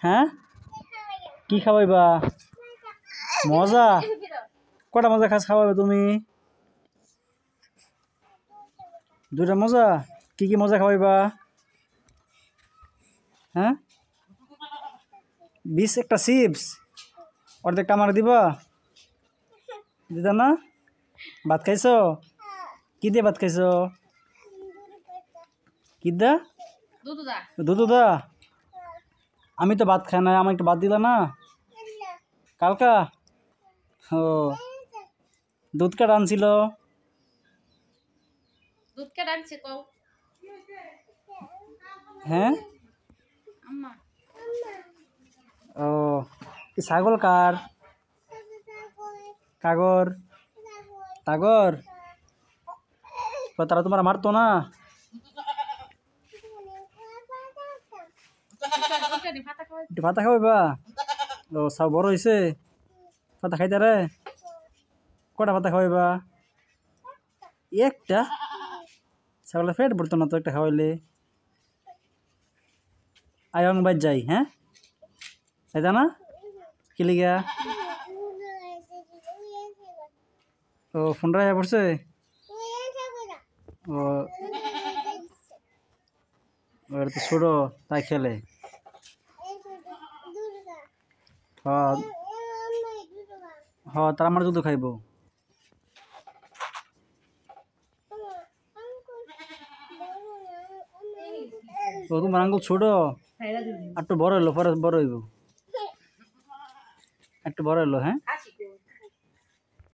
হ্যাঁ কি খাওয়াইবা মজা কটা মজা খাওয়াবে তুমি দুইটা মজা কি মজা খাওয়াইবা হ্যাঁ 20 একটা চিপস অর্ধেকটা আমার দিবা দিদা না ভাত খাইছো কি দিয়ে ভাত খাইছো কি দা দুধ দা আমি তো ভাত খাই না আমার একটু ভাত দিলা না কালকা ও দুধ কে আনছিল হ্যাঁ ও কি ছাগল কার কাগর টাগর তারা তোমার মারতো না ভাতা খাওয়াইবা ও সব বড় হয়েছে পাতা খাইতে রে কটা পাতা খাওয়াইবা একটা ছাগলের পেট ভরতো না তো একটা খাওয়াইলে আয়ং বাজ যাই হ্যাঁ তাই না কি লিগা ও ফোনটা আয়া পড়ছে ও ওর তো ছোট তাই খেলে হ্যাঁ হ্যাঁ তার আমার দুধ খাইব ও তোমার আঙ্গুল ছোট একটু বড় হইলো পরে বড় হইব একটু বড় হইলো হ্যাঁ